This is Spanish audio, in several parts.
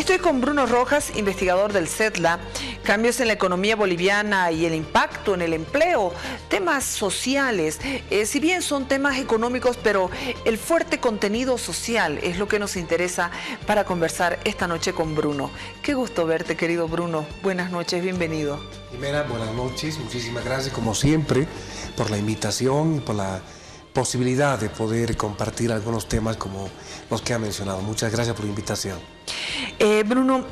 Estoy con Bruno Rojas, investigador del CETLA, cambios en la economía boliviana y el impacto en el empleo, temas sociales, si bien son temas económicos, pero el fuerte contenido social es lo que nos interesa para conversar esta noche con Bruno. Qué gusto verte, querido Bruno. Buenas noches, bienvenido. Jimena, buenas noches, muchísimas gracias como siempre por la invitación y por la posibilidad de poder compartir algunos temas como los que ha mencionado. Muchas gracias por la invitación. Bruno,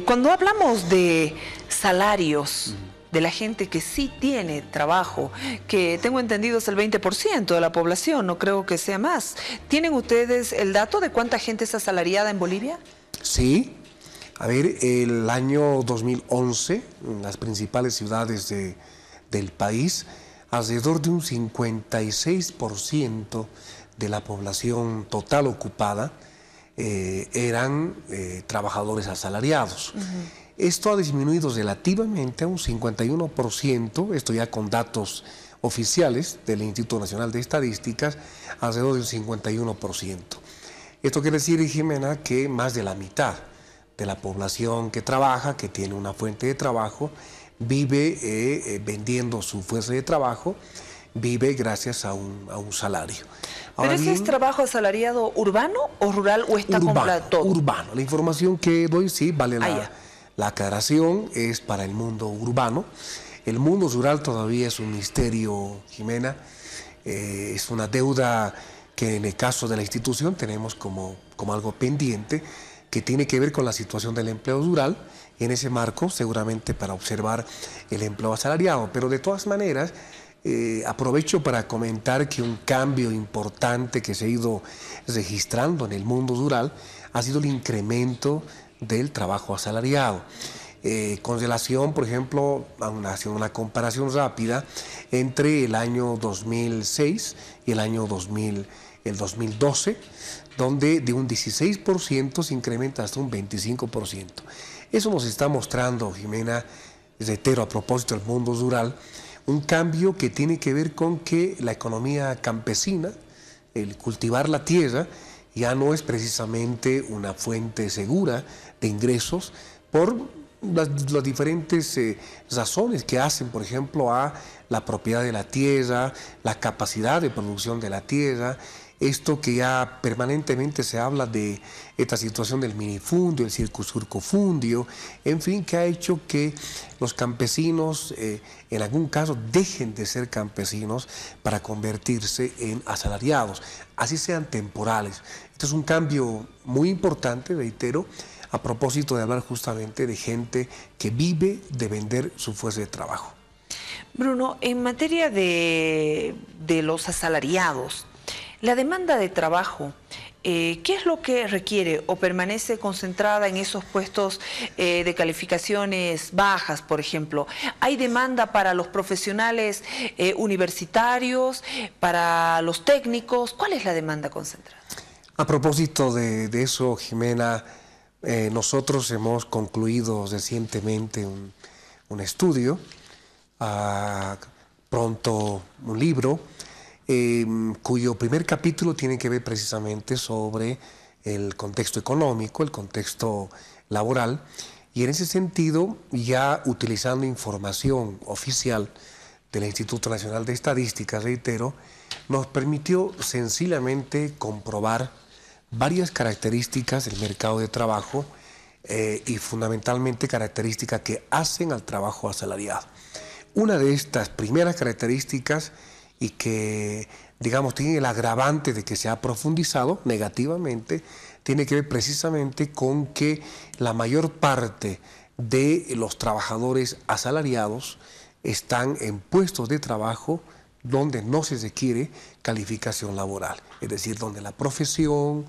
cuando hablamos de salarios de la gente que sí tiene trabajo, que tengo entendido es el 20% de la población, no creo que sea más, ¿tienen ustedes el dato de cuánta gente es asalariada en Bolivia? Sí, a ver, el año 2011, en las principales ciudades del país, alrededor de un 56% de la población total ocupada eran trabajadores asalariados. Esto ha disminuido relativamente a un 51%, esto ya con datos oficiales del Instituto Nacional de Estadísticas, alrededor del 51%. Esto quiere decir, Jimena, que más de la mitad de la población que trabaja, que tiene una fuente de trabajo, vive vendiendo su fuerza de trabajo, vive gracias a un salario. ¿Pero ese es trabajo asalariado urbano o rural o está completo? Urbano. La información que doy, sí, vale la aclaración, es para el mundo urbano. El mundo rural todavía es un misterio, Jimena. Es una deuda que en el caso de la institución tenemos como algo pendiente, que tiene que ver con la situación del empleo rural, y en ese marco seguramente para observar el empleo asalariado. Pero de todas maneras, aprovecho para comentar que un cambio importante que se ha ido registrando en el mundo rural ha sido el incremento del trabajo asalariado. Con relación, por ejemplo, haciendo una comparación rápida entre el año 2006 y el año 2012, donde de un 16% se incrementa hasta un 25%. Eso nos está mostrando, Jimena, reitero, a propósito del mundo rural, un cambio que tiene que ver con que la economía campesina, el cultivar la tierra, ya no es precisamente una fuente segura de ingresos por las diferentes razones que hacen, por ejemplo, a la propiedad de la tierra, la capacidad de producción de la tierra. Esto que ya permanentemente se habla de esta situación del minifundio, el surcofundio, en fin, que ha hecho que los campesinos, en algún caso, dejen de ser campesinos para convertirse en asalariados, así sean temporales. Esto es un cambio muy importante, reitero, a propósito de hablar justamente de gente que vive de vender su fuerza de trabajo. Bruno, en materia de los asalariados, la demanda de trabajo, ¿qué es lo que requiere o permanece concentrada en esos puestos de calificaciones bajas, por ejemplo? ¿Hay demanda para los profesionales universitarios, para los técnicos? ¿Cuál es la demanda concentrada? A propósito de eso, Jimena, nosotros hemos concluido recientemente un estudio, pronto un libro, cuyo primer capítulo tiene que ver precisamente sobre el contexto económico, el contexto laboral, y en ese sentido, ya utilizando información oficial del Instituto Nacional de Estadísticas, reitero, nos permitió sencillamente comprobar varias características del mercado de trabajo y fundamentalmente características que hacen al trabajo asalariado. Una de estas primeras características, y que, digamos, tiene el agravante de que se ha profundizado negativamente, tiene que ver precisamente con que la mayor parte de los trabajadores asalariados están en puestos de trabajo donde no se requiere calificación laboral, es decir, donde la profesión,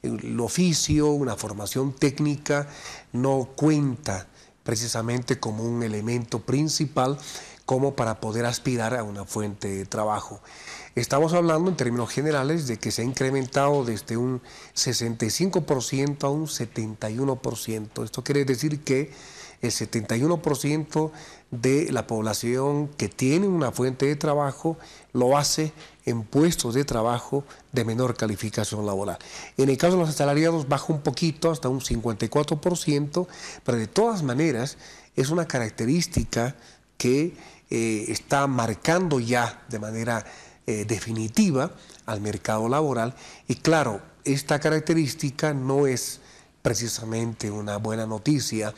el oficio, una formación técnica no cuenta precisamente como un elemento principal como para poder aspirar a una fuente de trabajo. Estamos hablando en términos generales de que se ha incrementado desde un 65% a un 71%. Esto quiere decir que el 71% de la población que tiene una fuente de trabajo lo hace en puestos de trabajo de menor calificación laboral. En el caso de los asalariados baja un poquito, hasta un 54%, pero de todas maneras es una característica que está marcando ya de manera definitiva al mercado laboral. Y claro, esta característica no es precisamente una buena noticia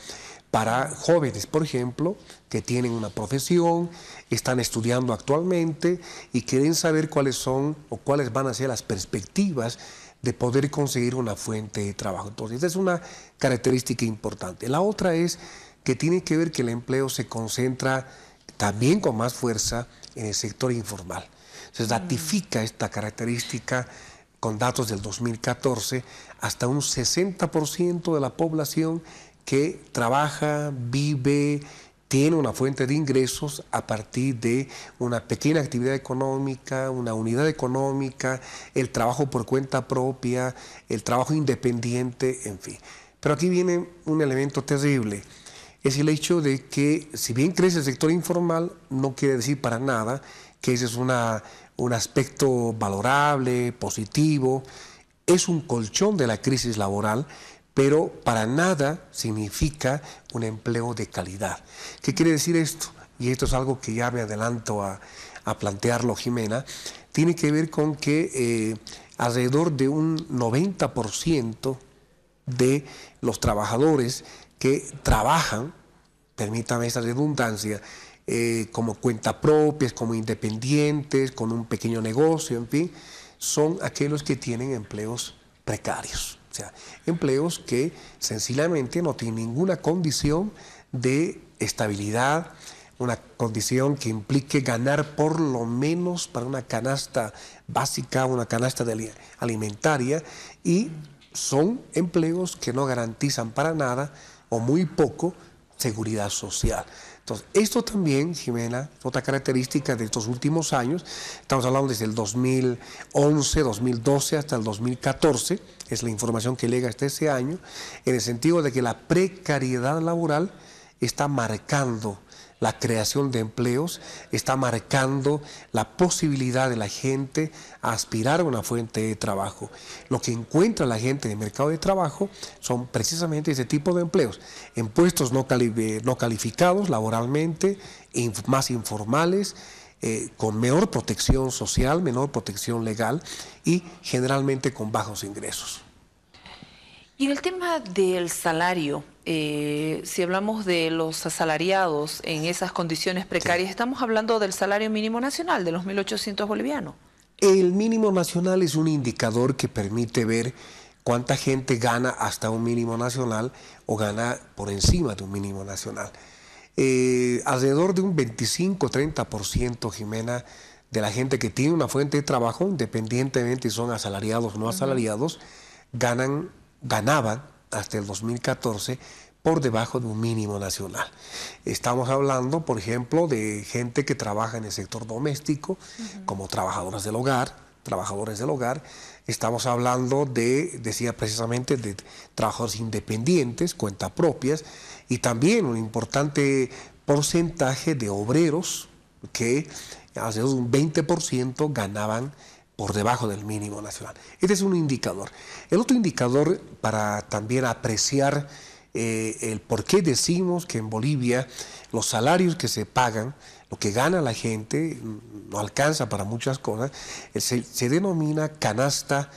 para jóvenes, por ejemplo, que tienen una profesión, están estudiando actualmente y quieren saber cuáles son o cuáles van a ser las perspectivas de poder conseguir una fuente de trabajo. Entonces, esa es una característica importante. La otra es que tiene que ver que el empleo se concentra también con más fuerza en el sector informal. Se ratifica esta característica con datos del 2014, hasta un 60% de la población que trabaja, vive, tiene una fuente de ingresos a partir de una pequeña actividad económica, una unidad económica, el trabajo por cuenta propia, el trabajo independiente, en fin. Pero aquí viene un elemento terrible, es el hecho de que si bien crece el sector informal, no quiere decir para nada que ese es un aspecto valorable, positivo, es un colchón de la crisis laboral, pero para nada significa un empleo de calidad. ¿Qué quiere decir esto? Y esto es algo que ya me adelanto a plantearlo, Jimena. Tiene que ver con que alrededor de un 90% de los trabajadores que trabajan, permítame esta redundancia, como cuentapropias, como independientes, con un pequeño negocio, en fin, son aquellos que tienen empleos precarios. O sea, empleos que sencillamente no tienen ninguna condición de estabilidad, una condición que implique ganar por lo menos para una canasta básica, una canasta alimentaria, y son empleos que no garantizan para nada o muy poco seguridad social. Entonces, esto también, Jimena, es otra característica de estos últimos años. Estamos hablando desde el 2011, 2012 hasta el 2014, es la información que llega hasta ese año, en el sentido de que la precariedad laboral está marcando la creación de empleos, está marcando la posibilidad de la gente a aspirar a una fuente de trabajo. Lo que encuentra la gente en el mercado de trabajo son precisamente ese tipo de empleos, en puestos no calificados laboralmente, más informales, con menor protección social, menor protección legal y generalmente con bajos ingresos. Y en el tema del salario, si hablamos de los asalariados en esas condiciones precarias, sí, estamos hablando del salario mínimo nacional, de los 1.800 bolivianos. El mínimo nacional es un indicador que permite ver cuánta gente gana hasta un mínimo nacional o gana por encima de un mínimo nacional. Alrededor de un 25-30%, Jimena, de la gente que tiene una fuente de trabajo, independientemente si son asalariados o no asalariados, ganaban hasta el 2014 por debajo de un mínimo nacional. Estamos hablando, por ejemplo, de gente que trabaja en el sector doméstico, como trabajadores del hogar. Estamos hablando de, decía precisamente, de trabajadores independientes, cuentapropias, y también un importante porcentaje de obreros que alrededor de un 20% ganaban por debajo del mínimo nacional. Este es un indicador. El otro indicador para también apreciar el por qué decimos que en Bolivia los salarios que se pagan, lo que gana la gente, no alcanza para muchas cosas, se denomina canasta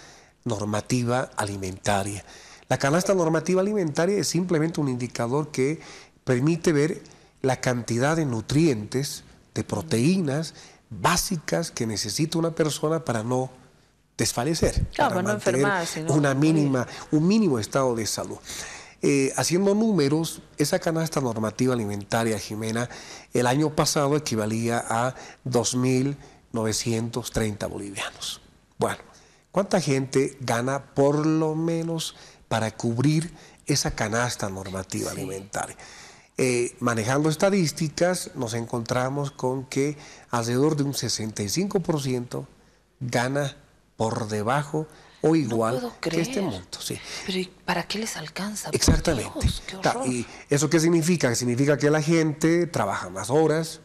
normativa alimentaria. La canasta normativa alimentaria es simplemente un indicador que permite ver la cantidad de nutrientes, de proteínas básicas que necesita una persona para no desfallecer, claro, para no enfermarse, ¿no? Un mínimo estado de salud. Haciendo números, esa canasta normativa alimentaria, Jimena, el año pasado equivalía a 2.930 bolivianos. Bueno, ¿cuánta gente gana por lo menos para cubrir esa canasta normativa alimentaria? Manejando estadísticas, nos encontramos con que alrededor de un 65% gana por debajo o igual no puedo que creer. este monto. Sí. Pero ¿y para qué les alcanza? Exactamente. Dios, qué horror. ¿Y eso qué significa? Significa que la gente trabaja más horas,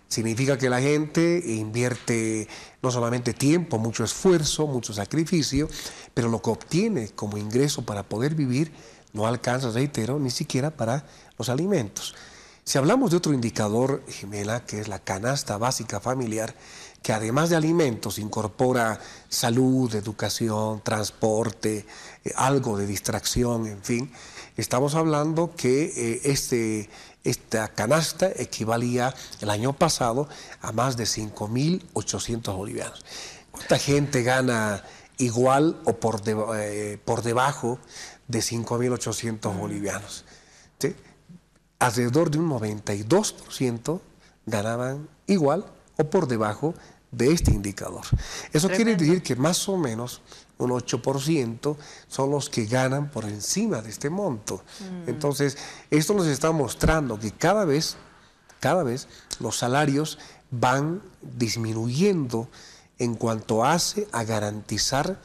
significa que la gente invierte no solamente tiempo, mucho esfuerzo, mucho sacrificio, pero lo que obtiene como ingreso para poder vivir no alcanza, reitero, ni siquiera para los alimentos. Si hablamos de otro indicador, Jimena, que es la canasta básica familiar, que además de alimentos incorpora salud, educación, transporte, algo de distracción, en fin, estamos hablando que esta canasta equivalía el año pasado a más de 5.800 bolivianos. ¿Cuánta gente gana igual o por debajo de 5.800 bolivianos? ¿Sí? Alrededor de un 92% ganaban igual o por debajo de este indicador. Eso quiere decir que más o menos un 8% son los que ganan por encima de este monto. Entonces, esto nos está mostrando que cada vez los salarios van disminuyendo en cuanto hace a garantizar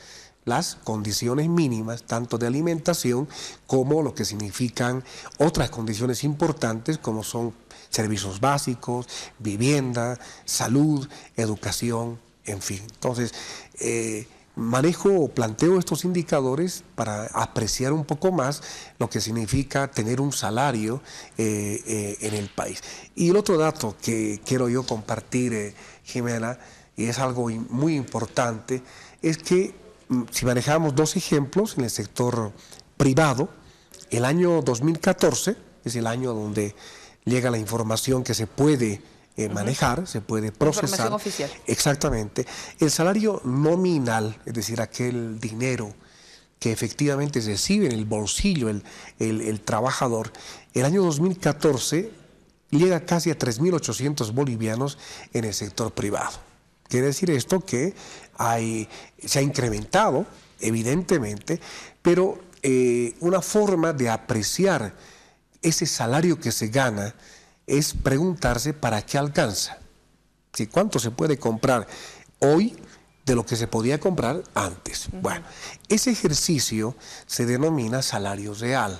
las condiciones mínimas, tanto de alimentación como lo que significan otras condiciones importantes como son servicios básicos, vivienda, salud, educación, en fin. Entonces, planteo estos indicadores para apreciar un poco más lo que significa tener un salario en el país. Y el otro dato que quiero yo compartir, Jimena, y es algo muy importante, es que si manejamos dos ejemplos en el sector privado, el año 2014 es el año donde llega la información que se puede manejar, se puede procesar. Información oficial. Exactamente. El salario nominal, es decir, aquel dinero que efectivamente recibe en el bolsillo el trabajador, el año 2014 llega casi a 3.800 bolivianos en el sector privado. Quiere decir esto que se ha incrementado, evidentemente, pero una forma de apreciar ese salario que se gana es preguntarse para qué alcanza. ¿Sí? ¿Cuánto se puede comprar hoy de lo que se podía comprar antes? Bueno, ese ejercicio se denomina salario real.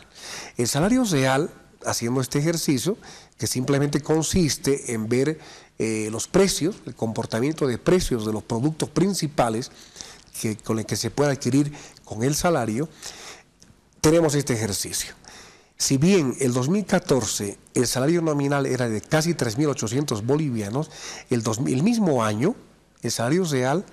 El salario real, haciendo este ejercicio, que simplemente consiste en ver los precios, el comportamiento de precios de los productos principales con el que se puede adquirir con el salario, tenemos este ejercicio. Si bien el 2014 el salario nominal era de casi 3.800 bolivianos, el mismo año el salario real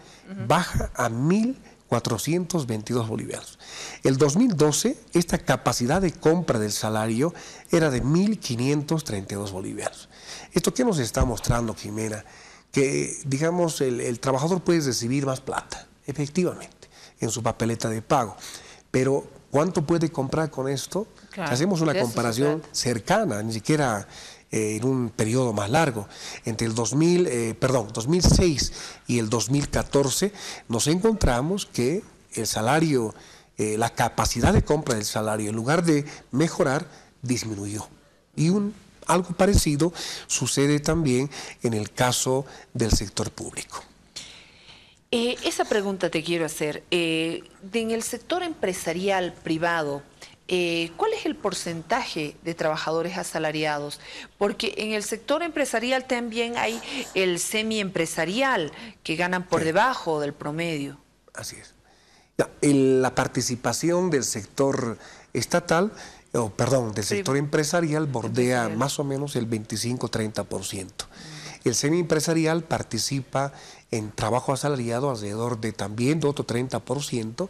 baja a 1.422 bolivianos. El 2012 esta capacidad de compra del salario era de 1.532 bolivianos. ¿Esto qué nos está mostrando, Jimena? Que, digamos, el trabajador puede recibir más plata, efectivamente, en su papeleta de pago, pero ¿cuánto puede comprar con esto? Claro, hacemos una comparación cercana, ni siquiera en un periodo más largo. Entre el 2006 y el 2014 nos encontramos que el salario, la capacidad de compra del salario, en lugar de mejorar, disminuyó. Y algo parecido sucede también en el caso del sector público. Esa pregunta te quiero hacer. En el sector empresarial privado, ¿cuál es el porcentaje de trabajadores asalariados? Porque en el sector empresarial también hay el semiempresarial, que ganan por debajo del promedio. Así es. La participación del sector estatal, del sector empresarial bordea más o menos el 25-30%. El semiempresarial participa en trabajo asalariado alrededor de también de otro 30%,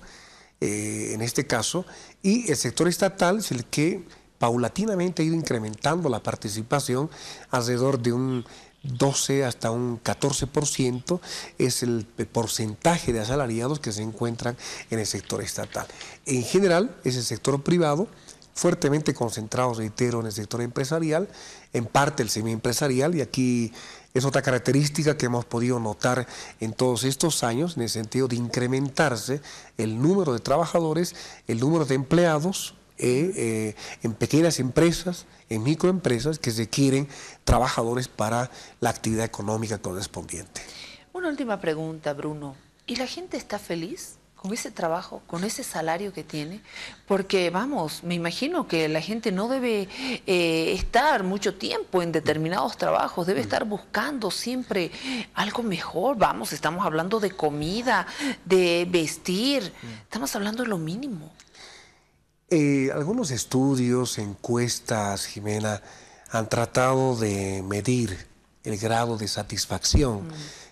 en este caso, y el sector estatal es el que paulatinamente ha ido incrementando la participación alrededor de un 12 hasta un 14%, es el porcentaje de asalariados que se encuentran en el sector estatal. En general, es el sector privado, fuertemente concentrado, reitero, en el sector empresarial, en parte el semiempresarial, y aquí es otra característica que hemos podido notar en todos estos años, en el sentido de incrementarse el número de trabajadores, el número de empleados en pequeñas empresas, en microempresas que requieren trabajadores para la actividad económica correspondiente. Una última pregunta, Bruno. ¿Y la gente está feliz con ese trabajo, con ese salario que tiene? Porque, vamos, me imagino que la gente no debe estar mucho tiempo en determinados trabajos, debe estar buscando siempre algo mejor. Vamos, estamos hablando de comida, de vestir, estamos hablando de lo mínimo. Algunos estudios, encuestas, Jimena, han tratado de medir el grado de satisfacción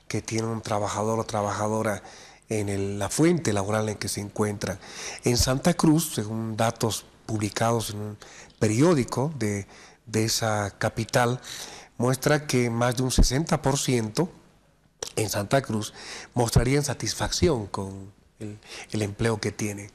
que tiene un trabajador o trabajadora en la fuente laboral en que se encuentran. En Santa Cruz, según datos publicados en un periódico de esa capital, muestra que más de un 60% en Santa Cruz mostrarían satisfacción con el empleo que tienen.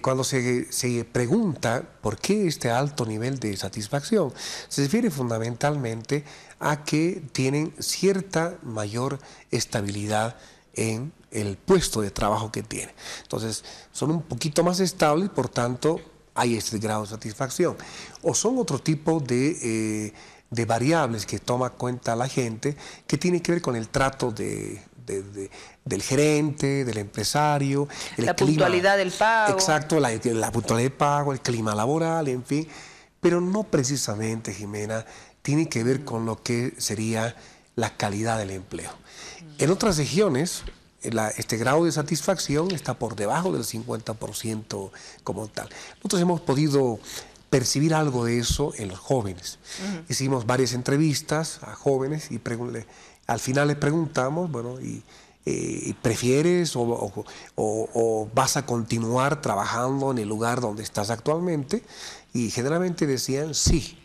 Cuando se pregunta por qué este alto nivel de satisfacción, se refiere fundamentalmente a que tienen cierta mayor estabilidad en el puesto de trabajo que tienen. Entonces, son un poquito más estables, por tanto, hay este grado de satisfacción. O son otro tipo de variables que toma cuenta la gente, que tiene que ver con el trato del gerente, del empresario, la puntualidad del pago. Exacto, la puntualidad del pago, el clima laboral, en fin. Pero no precisamente, Jimena, tiene que ver con lo que sería la calidad del empleo. En otras regiones, este grado de satisfacción está por debajo del 50% como tal. Nosotros hemos podido percibir algo de eso en los jóvenes. Hicimos varias entrevistas a jóvenes y al final les preguntamos, bueno, ¿prefieres o vas a continuar trabajando en el lugar donde estás actualmente? Y generalmente decían sí,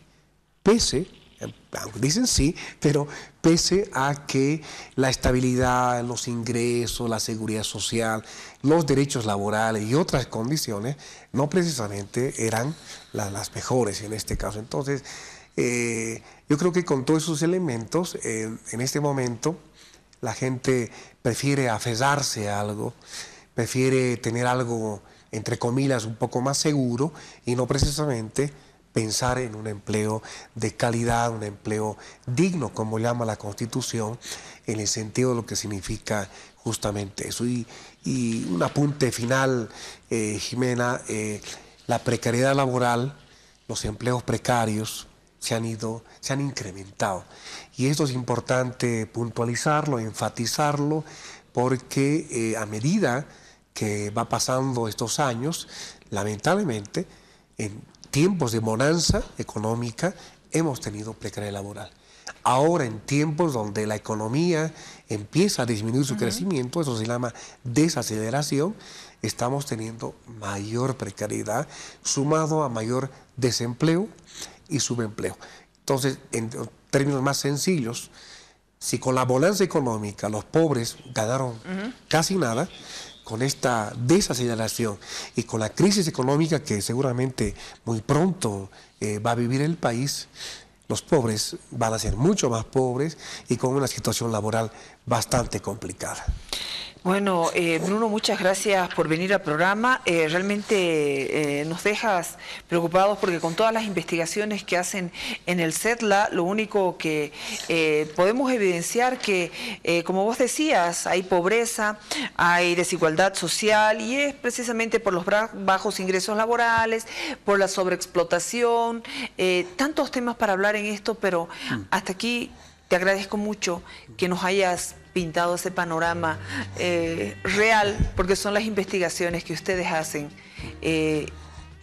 dicen sí, pero pese a que la estabilidad, los ingresos, la seguridad social, los derechos laborales y otras condiciones no precisamente eran las mejores en este caso. Entonces, yo creo que con todos esos elementos, en este momento, la gente prefiere aferrarse a algo, prefiere tener algo, entre comillas, un poco más seguro y no precisamente pensar en un empleo de calidad, un empleo digno, como llama la Constitución, en el sentido de lo que significa justamente eso. Y un apunte final, Jimena, la precariedad laboral, los empleos precarios se han incrementado. Y esto es importante puntualizarlo, enfatizarlo, porque a medida que va pasando estos años, lamentablemente, en tiempos de bonanza económica, hemos tenido precariedad laboral. Ahora, en tiempos donde la economía empieza a disminuir su crecimiento, eso se llama desaceleración, estamos teniendo mayor precariedad, sumado a mayor desempleo y subempleo. Entonces, en términos más sencillos, si con la bonanza económica los pobres ganaron casi nada, con esta desaceleración y con la crisis económica que seguramente muy pronto va a vivir el país, los pobres van a ser mucho más pobres y con una situación laboral bastante complicada. Bueno, Bruno, muchas gracias por venir al programa. Realmente nos dejas preocupados porque con todas las investigaciones que hacen en el CEDLA, lo único que podemos evidenciar que, como vos decías, hay pobreza, hay desigualdad social y es precisamente por los bajos ingresos laborales, por la sobreexplotación, tantos temas para hablar en esto, pero hasta aquí te agradezco mucho que nos hayas pintado ese panorama real, porque son las investigaciones que ustedes hacen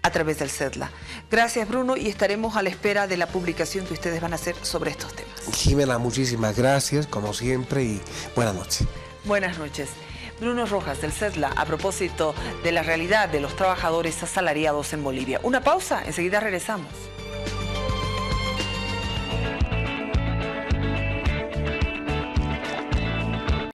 a través del CEDLA. Gracias, Bruno, y estaremos a la espera de la publicación que ustedes van a hacer sobre estos temas. Jimena, muchísimas gracias, como siempre, y buenas noches. Buenas noches. Bruno Rojas, del CEDLA, a propósito de la realidad de los trabajadores asalariados en Bolivia. Una pausa, enseguida regresamos.